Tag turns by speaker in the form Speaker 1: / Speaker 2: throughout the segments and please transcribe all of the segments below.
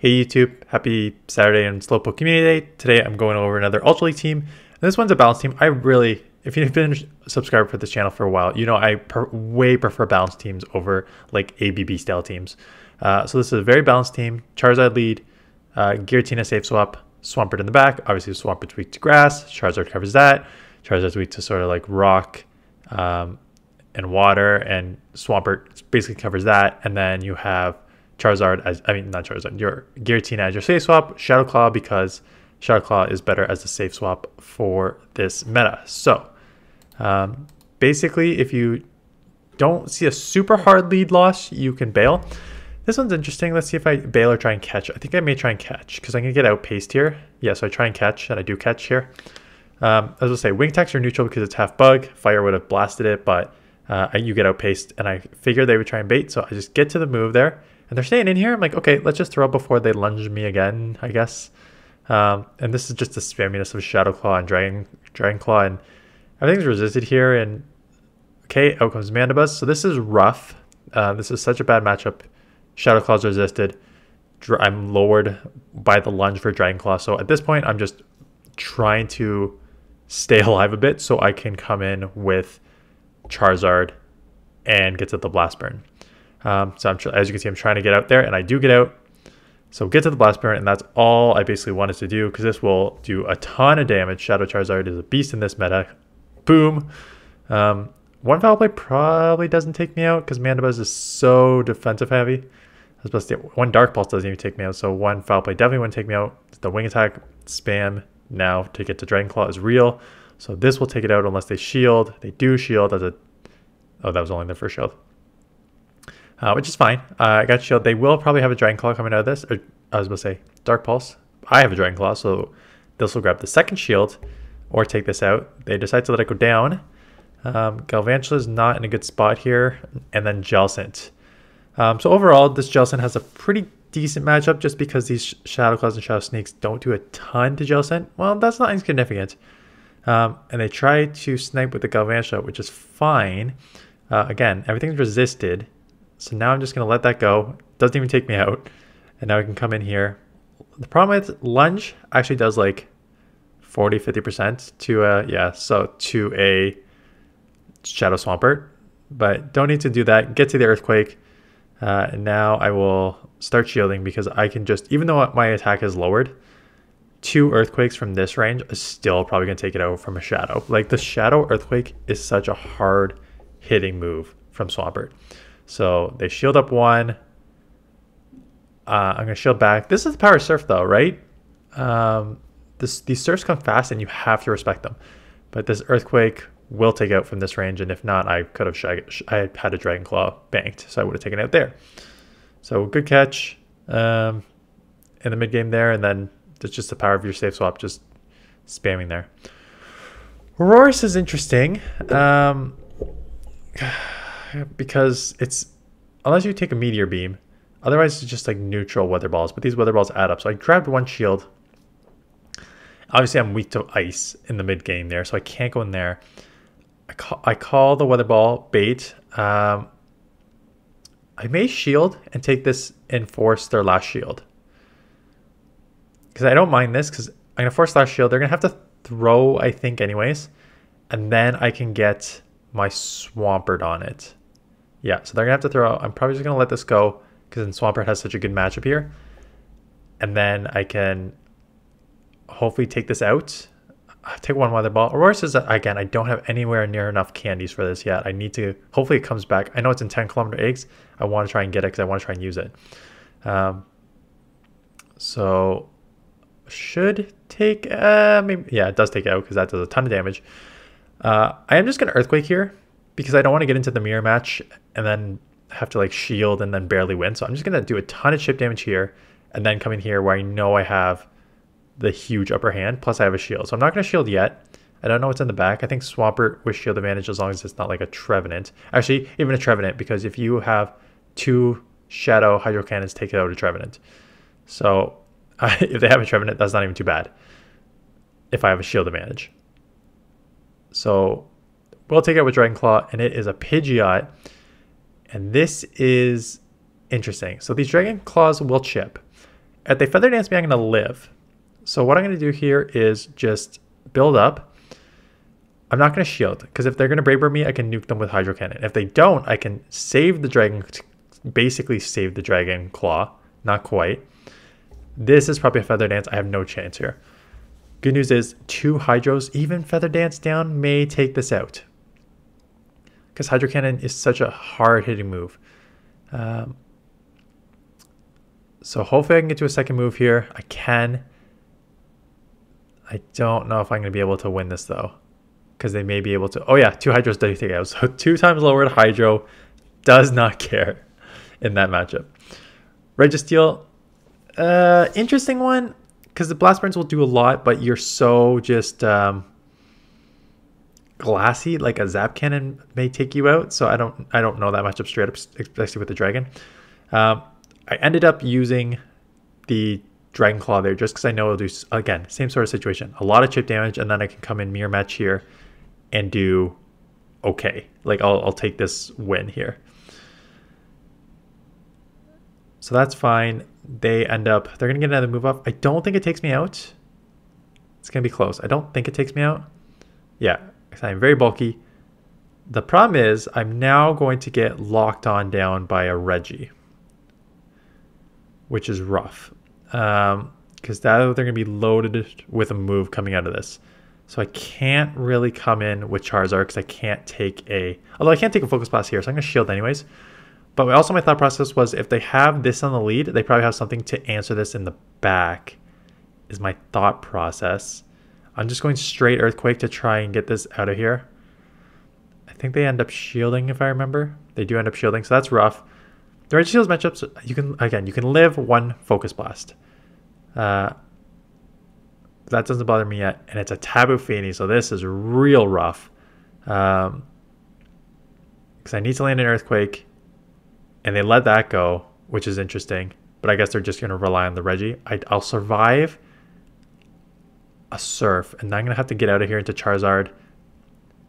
Speaker 1: Hey YouTube, happy Saturday and Slowpoke Community Day. Today I'm going over another Ultra League team. And this one's a balanced team. If you've been subscribed for this channel for a while, you know I way prefer balanced teams over like ABB style teams. So this is a very balanced team. Charizard lead, GIRATINA safe swap, Swampert in the back. Obviously Swampert's weak to grass, Charizard covers that. Charizard's weak to sort of like rock and water, and Swampert basically covers that. And then you have Charizard not Charizard, your GIRATINA as your safe swap, Shadow Claw, because Shadow Claw is better as the safe swap for this meta. So basically, if you don't see a super hard lead loss, you can bail. This one's interesting. Let's see if I bail or try and catch. I think I may try and catch because I'm going to get outpaced here. Yeah, so I try and catch, and I do catch here. As I say, wing attacks are neutral because it's half bug. Fire would have blasted it, but you get outpaced, and I figured they would try and bait, so I just get to the move there. And they're staying in here. I'm like, okay, let's just throw before they lunge me again, I guess. And this is just the spamminess of Shadow Claw and Dragon Claw, and everything's resisted here. And okay, out comes Mandibuzz. So this is rough. This is such a bad matchup. Shadow Claw's resisted. I'm lowered by the lunge for Dragon Claw. So at this point, I'm just trying to stay alive a bit so I can come in with Charizard and get to the Blast Burn. So as you can see, I'm trying to get out there, and I do get out. So get to the Blast Burn, and that's all I basically wanted to do, because this will do a ton of damage. Shadow Charizard is a beast in this meta. Boom. One Foul Play probably doesn't take me out, because Mandibuzz is so defensive heavy. I was supposed to one Dark Pulse doesn't even take me out, so one Foul Play definitely wouldn't take me out. The Wing Attack spam now to get to Dragon Claw is real. So this will take it out unless they shield. They do shield as a... Oh, that was only the first shield. Which is fine. I got shield. They will probably have a Dragon Claw coming out of this. Or, I was going to say Dark Pulse. I have a Dragon Claw, so this will grab the second shield or take this out. They decide to let it go down. Galvantula is not in a good spot here. And then Jellicent. So overall, this Jellicent has a pretty decent matchup just because these Shadow Claws and Shadow Sneaks don't do a ton to Jellicent. Well, that's not insignificant. And they try to snipe with the Galvantula, which is fine. Again, everything's resisted. So now I'm just going to let that go. Doesn't even take me out. And now I can come in here. The problem with lunge actually does like 40-50% to a Shadow Swampert. But don't need to do that. Get to the Earthquake. And now I will start shielding, because I can just, even though my attack is lowered, 2 Earthquakes from this range is still probably going to take it out from a Shadow. Like, the Shadow Earthquake is such a hard hitting move from Swampert. So they shield up one. I'm going to shield back. This is the power surf though, right? These surfs come fast and you have to respect them. But this Earthquake will take out from this range. And if not, I could have I had a Dragon Claw banked, so I would have taken out there. So good catch in the mid game there. And then it's just the power of your safe swap, just spamming there. Aurorus is interesting. Because it's, unless you take a Meteor Beam, otherwise it's just like neutral Weather Balls, but these Weather Balls add up. So I grabbed one shield. Obviously I'm weak to ice in the mid game there, so I can't go in there. I call the Weather Ball bait. I may shield and take this and force their last shield, because I don't mind this, because I'm gonna force last shield. They're gonna have to throw, I think, anyways, and then I can get my Swampert on it. Yeah, so they're gonna have to throw out. I'm probably just gonna let this go, because then Swampert has such a good matchup here. And then I can hopefully take this out. Take one Weather Ball. Aurora says that, again, I don't have anywhere near enough candies for this yet. I need to, hopefully it comes back. I know it's in 10-kilometer eggs. I want to try and get it because I want to try and use it. So should take, maybe, yeah, it does take it out because that does a ton of damage. I am just going to Earthquake here, because I don't want to get into the mirror match and then have to like shield and then barely win. So I'm just going to do a ton of chip damage here, and then come in here where I know I have the huge upper hand, plus I have a shield. So I'm not going to shield yet. I don't know what's in the back. I think Swampert with shield advantage, as long as it's not like a Trevenant. Actually, even a Trevenant, because if you have 2 Shadow Hydro Cannons, take it out a Trevenant. So if they have a Trevenant, that's not even too bad if I have a shield advantage. So we'll take it with Dragon Claw, and it is a Pidgeot. And this is interesting. So these Dragon Claws will chip. if they Feather Dance me, I'm going to live. So what I'm going to do here is just build up. I'm not going to shield, because if they're going to Brave Bird me, I can nuke them with Hydro Cannon. If they don't, I can save the Dragon, basically save the Dragon Claw. Not quite. This is probably a Feather Dance. I have no chance here. Good news is 2 Hydros, even Feather Dance down, may take this out. Because Hydro Cannon is such a hard-hitting move. So hopefully I can get to a second move here. I can. I don't know if I'm going to be able to win this, though. Because they may be able to. Oh, yeah. 2 Hydros do take out. So 2 times lowered Hydro does not care in that matchup. Registeel. Interesting one. Because the Blast Burns will do a lot, but you're so just glassy. Like a Zap Cannon may take you out. So I don't know that much up straight up, especially with the Dragon. I ended up using the Dragon Claw there just because I know it'll do, again, same sort of situation. A lot of chip damage, and then I can come in Mirror Match here and do okay. Like I'll take this win here. So that's fine. They're going to get another move up. I don't think it takes me out. It's going to be close. I don't think it takes me out. Yeah, because I'm very bulky. The problem is I'm now going to get locked on down by a Reggie, which is rough. Because they're going to be loaded with a move coming out of this. So I can't really come in with Charizard because I can't take a... Although I can't take a Focus Blast here, so I'm going to shield anyways. But also my thought process was if they have this on the lead, they probably have something to answer this in the back, is my thought process. I'm just going straight Earthquake to try and get this out of here. I think they end up shielding, if I remember. They do end up shielding, so that's rough. The Registeel's matchups, you can live 1 Focus Blast. That doesn't bother me yet, and it's a Tabu Fini, so this is real rough. Because I need to land an Earthquake, and they let that go, which is interesting. But I guess they're just going to rely on the Reggie. I'll survive a Surf, and I'm going to have to get out of here into Charizard.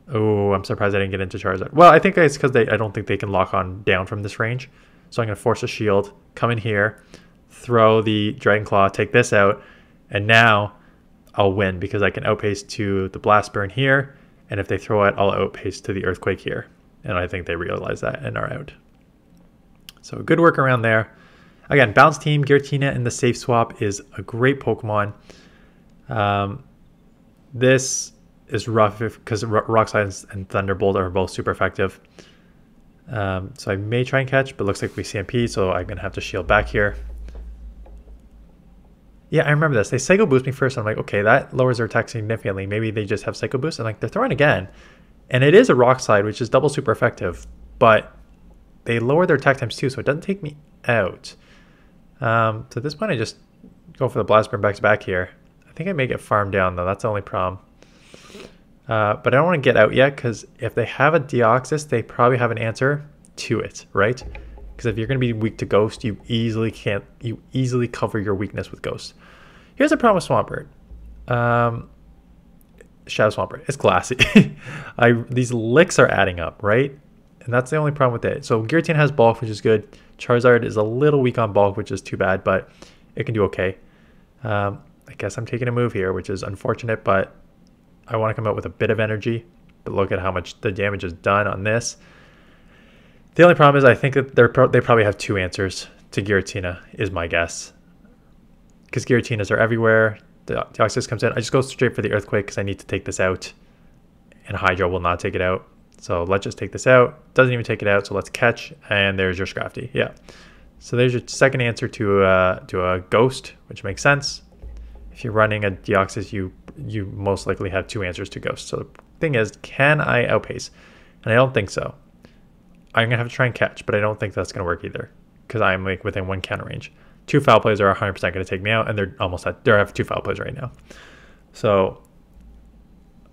Speaker 1: Oh, I'm surprised I didn't get into Charizard. Well, I think it's because I don't think they can lock on down from this range. So I'm going to force a shield, come in here, throw the Dragon Claw, take this out, and now I'll win because I can outpace to the Blast Burn here, and if they throw it, I'll outpace to the Earthquake here. And I think they realize that and are out. So good work around there. Again, Bounce Team, Giratina in the Safe Swap is a great Pokemon. This is rough because Rock Slide and Thunderbolt are both super effective. So I may try and catch, but looks like we CMP, so I'm going to have to shield back here. Yeah, I remember this. They Psycho Boost me first, and I'm like, okay, that lowers their attack significantly. Maybe they just have Psycho Boost, and like they're throwing again. And it is a Rock Slide, which is double super effective, but they lower their attack times 2, so it doesn't take me out. So at this point, I just go for the Blast Burn back to back here. I think I may get farmed down, though. That's the only problem. But I don't want to get out yet, because if they have a Deoxys, they probably have an answer to it, right? Because if you're going to be weak to Ghost, you easily cover your weakness with Ghost. Here's the problem with Swampert. Shadow Swampert. It's glassy. These licks are adding up, right? And that's the only problem with it. So Giratina has bulk, which is good. Charizard is a little weak on bulk, which is too bad, but it can do okay. I guess I'm taking a move here, which is unfortunate, but I want to come out with a bit of energy. But look at how much the damage is done on this. The only problem is I think that they probably have 2 answers to Giratina, is my guess. Because Giratinas are everywhere. The Deoxys comes in. I just go straight for the Earthquake because I need to take this out. And Hydro will not take it out. So let's just take this out. Doesn't even take it out, so let's catch. And there's your Scrafty. Yeah. So there's your second answer to a Ghost, which makes sense. If you're running a Deoxys, you most likely have 2 answers to Ghost. So the thing is, can I outpace? And I don't think so. I'm going to have to try and catch, but I don't think that's going to work either. Because I'm like within 1 counter range. 2 foul plays are 100% going to take me out, and they're almost at, they have 2 foul plays right now. So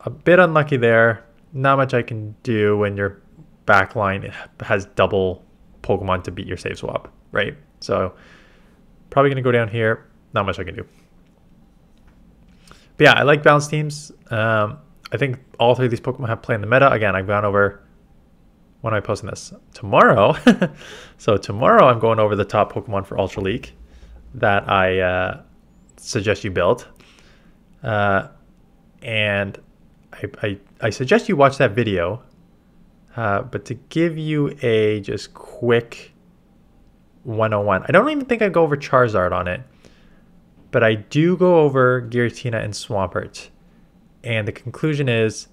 Speaker 1: a bit unlucky there. Not much I can do when your backline has double Pokemon to beat your save swap, right? So probably going to go down here. Not much I can do. But yeah, I like balance teams. I think all 3 of these Pokemon have play in the meta. Again, I've gone over... When am I posting this? Tomorrow. So tomorrow I'm going over the top Pokemon for Ultra League. that I suggest you build. And I suggest you watch that video. But to give you a just quick 101, I don't even think I go over Charizard on it, but I do go over Giratina and Swampert. And the conclusion is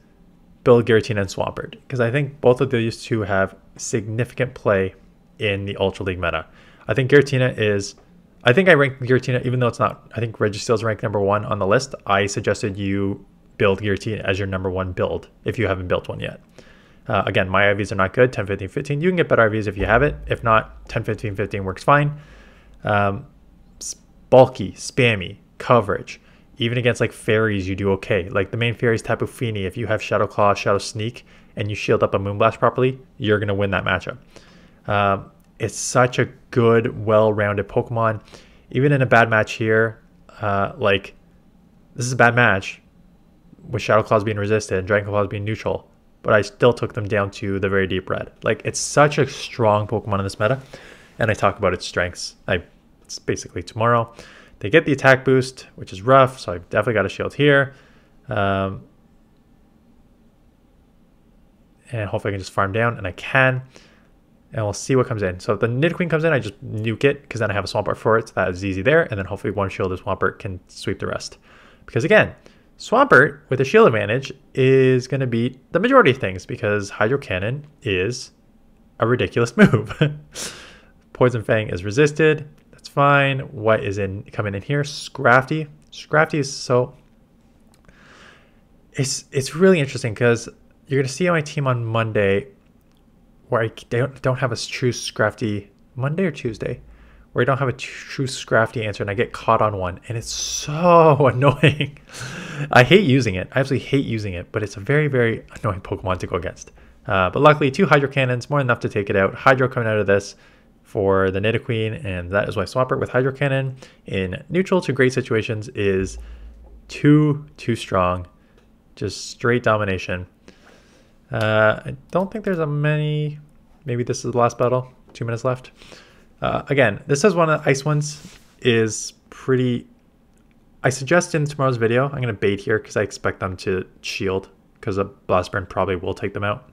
Speaker 1: build Giratina and Swampert, because I think both of these two have significant play in the Ultra League meta. I think Giratina is, I think I ranked Giratina, even though it's not, I think Registeel's ranked #1 on the list. I suggested you build Giratina as your #1 build if you haven't built one yet. Again, my IVs are not good, 10, 15, 15. You can get better IVs if you have it. If not, 10, 15, 15 works fine. Bulky, spammy, coverage. Even against like fairies, you do okay. Like the main fairies, Tapu Fini, if you have Shadow Claw, Shadow Sneak, and you shield up a Moonblast properly, you're going to win that matchup. It's such a good, well-rounded Pokemon. Even in a bad match here, like this is a bad match with Shadow Claws being resisted and Dragon Claws being neutral, but I still took them down to the very deep red. Like it's such a strong Pokemon in this meta, and I talk about its strengths. It's basically tomorrow. They get the attack boost, which is rough, so I've definitely got a shield here. And hopefully I can just farm down, and I can. And we'll see what comes in. So if the Nidoqueen comes in, I just nuke it, because then I have a Swampert for it, so that is easy there. And then hopefully one shielded Swampert can sweep the rest. Because again, Swampert with a shield advantage is going to beat the majority of things, because Hydro Cannon is a ridiculous move. Poison Fang is resisted. That's fine. What is coming in here? Scrafty. Scrafty is so... It's really interesting, because you're going to see on my team on Monday where I don't have a true Scrafty... Monday or Tuesday? Where I don't have a true Scrafty answer, and I get caught on one, and it's so annoying. I hate using it. I absolutely hate using it, but it's a very, very annoying Pokemon to go against. But luckily, 2 Hydro Cannons, more than enough to take it out. Hydro coming out of this for the Nidoqueen, and that is why Swampert with Hydro Cannon in neutral to great situations is too strong. Just straight domination. I don't think there's a many... Maybe this is the last battle. 2 minutes left. Again, this is one of the ice ones is pretty... I suggest in tomorrow's video, I'm going to bait here because I expect them to shield, because a Blast Burn probably will take them out.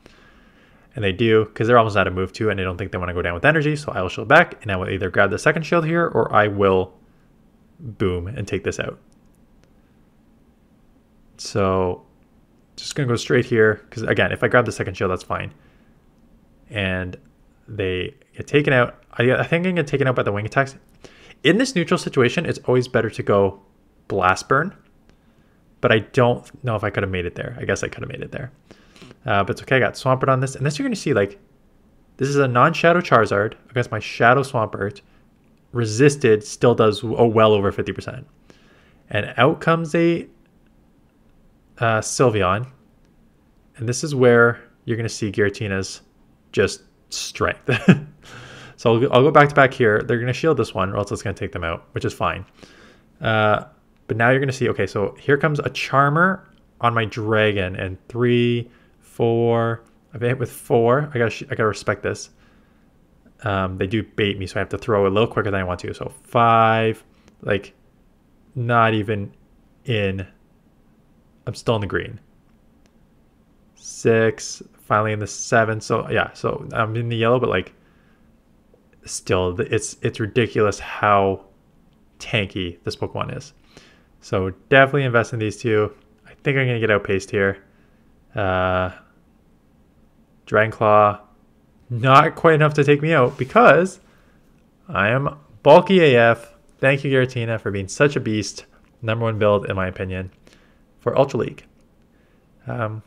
Speaker 1: And they do, because they're almost out of move 2, and I don't think they want to go down with energy, so I will shield back, and I will either grab the second shield here, or I will boom and take this out. So, just going to go straight here, because again, if I grab the second shield, that's fine. And they get taken out. I think I'm going to get taken out by the wing attacks. In this neutral situation, it's always better to go Blast Burn, but I don't know if I could have made it there. I guess I could have made it there. But it's okay, I got Swampert on this. And this you're going to see, like, this is a non-Shadow Charizard against my Shadow Swampert. Resisted still does well over 50%. And out comes a Sylveon. And this is where you're going to see Giratina's just strength. So I'll go back to back here. They're going to shield this one, or else it's going to take them out, which is fine. But now you're going to see, okay, so here comes a Charmer on my Dragon, and 3, 4, I've hit with 4. I gotta respect this. They do bait me, so I have to throw a little quicker than I want to. So 5, like, not even in. I'm still in the green. 6, finally in the 7. So yeah, so I'm in the yellow, but like, still, it's ridiculous how tanky this Pokemon is. So definitely invest in these two. I think I'm gonna get outpaced here. Dragon Claw, not quite enough to take me out, because I am bulky AF. Thank you, Giratina, for being such a beast. #1 build, in my opinion, for Ultra League. So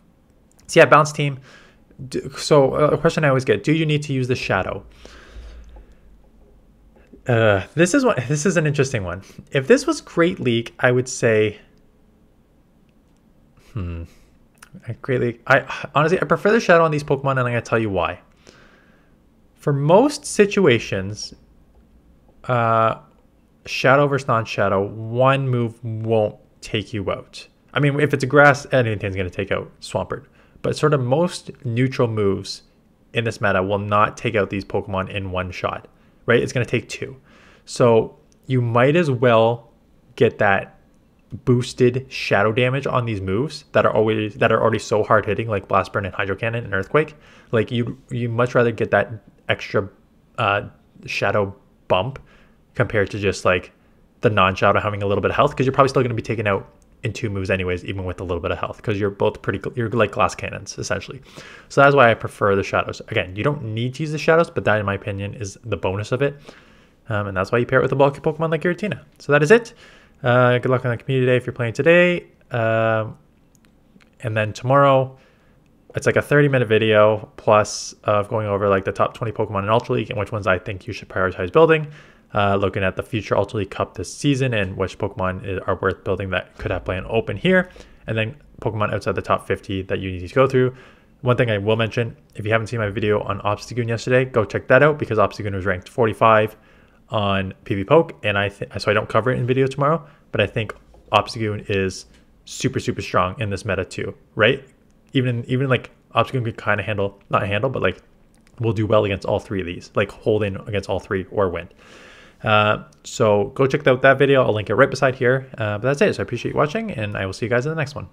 Speaker 1: yeah, balanced team. So a question I always get: do you need to use the Shadow? This is an interesting one. If this was Great League, I would say, Great League. Honestly, I prefer the Shadow on these Pokemon, and I'm gonna tell you why. For most situations, Shadow versus non-Shadow, one move won't take you out. I mean, if it's a grass, anything's gonna take out Swampert. But sort of most neutral moves in this meta will not take out these Pokemon in one shot, right? It's gonna take 2. So you might as well get that boosted shadow damage on these moves that are already so hard hitting, like Blast Burn and Hydro Cannon and Earthquake. Like you much rather get that extra shadow bump compared to just like the non-shadow having a little bit of health, because you're probably still going to be taken out in 2 moves anyways, even with a little bit of health, because you're both you're like glass cannons essentially. So that's why I prefer the shadows. Again, you don't need to use the shadows, but that in my opinion is the bonus of it. And that's why you pair it with a bulky Pokemon like Giratina. So that is it. Good luck on the community day if you're playing today. And then tomorrow, it's like a 30-minute video plus of going over like the top 20 Pokemon in Ultra League and which ones I think you should prioritize building. Looking at the future Ultra League Cup this season and which Pokemon are worth building that could have play open here. And then Pokemon outside the top 50 that you need to go through. One thing I will mention, if you haven't seen my video on Obstagoon yesterday, go check that out, because Obstagoon was ranked 45 on PvPoke, and so I don't cover it in video tomorrow, but I think Obstagoon is super strong in this meta too, right? Even like Obstagoon could kind of not handle, but like will do well against all 3 of these, like hold in against all 3 or win. So go check out that video. I'll link it right beside here. But that's it. So I appreciate you watching, and I will see you guys in the next one.